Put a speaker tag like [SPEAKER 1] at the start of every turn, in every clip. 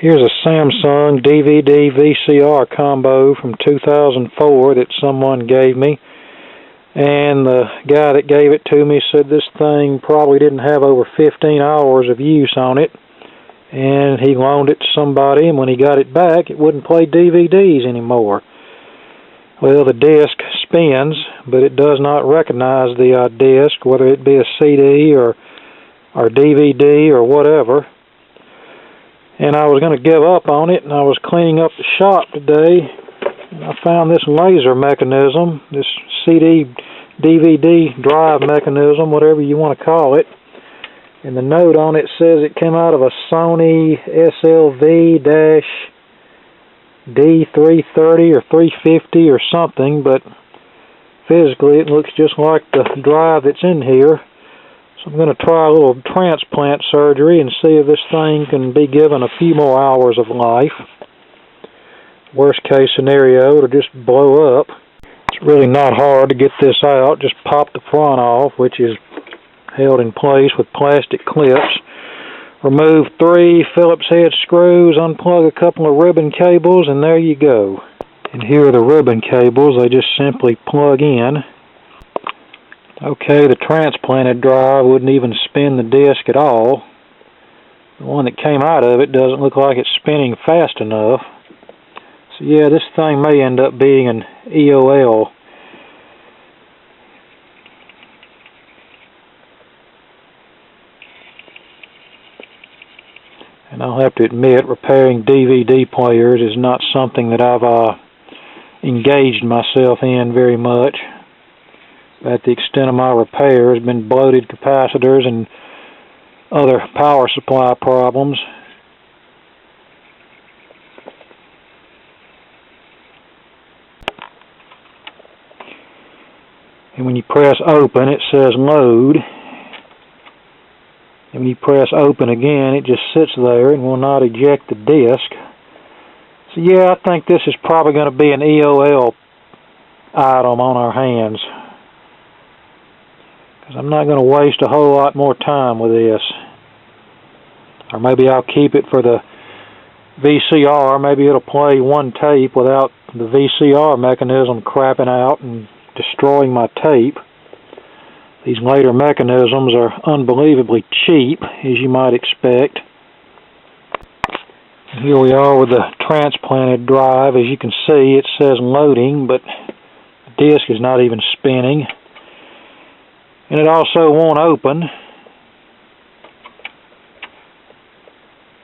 [SPEAKER 1] Here's a Samsung DVD VCR combo from 2004 that someone gave me, and the guy that gave it to me said this thing probably didn't have over 15 hours of use on it, and he loaned it to somebody, and when he got it back it wouldn't play DVDs anymore. Well, the disc spins, but it does not recognize the disc, whether it be a CD or DVD or whatever. And I was going to give up on it, and I was cleaning up the shop today, and I found this laser mechanism, this CD, DVD drive mechanism, whatever you want to call it. And the note on it says it came out of a Sony SLV-D330 or 350 or something, but physically it looks just like the drive that's in here. So I'm going to try a little transplant surgery and see if this thing can be given a few more hours of life. Worst case scenario, it'll just blow up. It's really not hard to get this out. Just pop the front off, which is held in place with plastic clips. Remove 3 Phillips head screws, unplug a couple of ribbon cables, and there you go. And here are the ribbon cables. They just simply plug in. Okay, the transplanted drive wouldn't even spin the disc at all. The one that came out of it doesn't look like it's spinning fast enough. So yeah, this thing may end up being an EOL. And I'll have to admit, repairing DVD players is not something that I've engaged myself in very much. At the extent of my repair has been bloated capacitors and other power supply problems. And when you press open, it says load. And when you press open again, it just sits there and will not eject the disc. So yeah, I think this is probably going to be an EOL item on our hands. I'm not going to waste a whole lot more time with this. Or maybe I'll keep it for the VCR. Maybe it'll play one tape without the VCR mechanism crapping out and destroying my tape. These later mechanisms are unbelievably cheap, as you might expect. Here we are with the transplanted drive. As you can see, it says loading, but the disc is not even spinning. And it also won't open.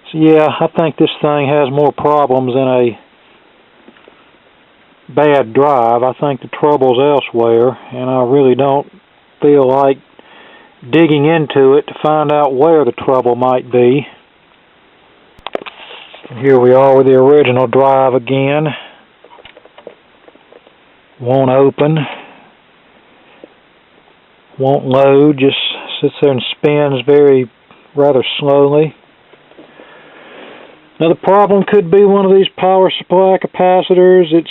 [SPEAKER 1] So yeah, I think this thing has more problems than a bad drive. I think the trouble's elsewhere, and I really don't feel like digging into it to find out where the trouble might be. And here we are with the original drive again. Won't open. Won't load, just sits there and spins rather slowly. Now the problem could be one of these power supply capacitors. It's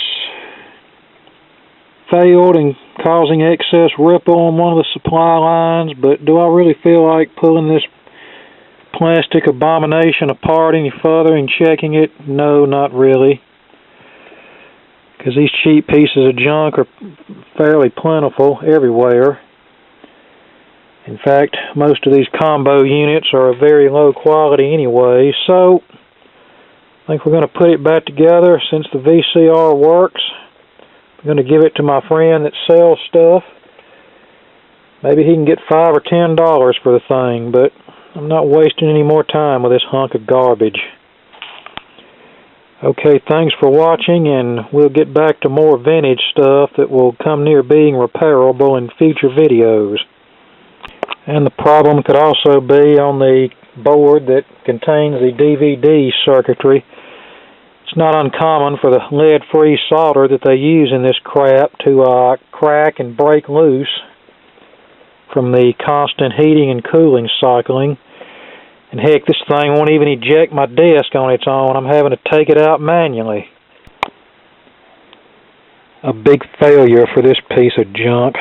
[SPEAKER 1] failed and causing excess ripple on one of the supply lines, but do I really feel like pulling this plastic abomination apart any further and checking it? No, not really. Because these cheap pieces of junk are fairly plentiful everywhere. In fact, most of these combo units are of very low quality anyway, so I think we're going to put it back together since the VCR works. I'm going to give it to my friend that sells stuff. Maybe he can get $5 or $10 for the thing, but I'm not wasting any more time with this hunk of garbage. Okay, thanks for watching, and we'll get back to more vintage stuff that will come near being repairable in future videos. And the problem could also be on the board that contains the DVD circuitry. It's not uncommon for the lead-free solder that they use in this crap to crack and break loose from the constant heating and cooling cycling. And heck, this thing won't even eject my disc on its own. I'm having to take it out manually. A big failure for this piece of junk.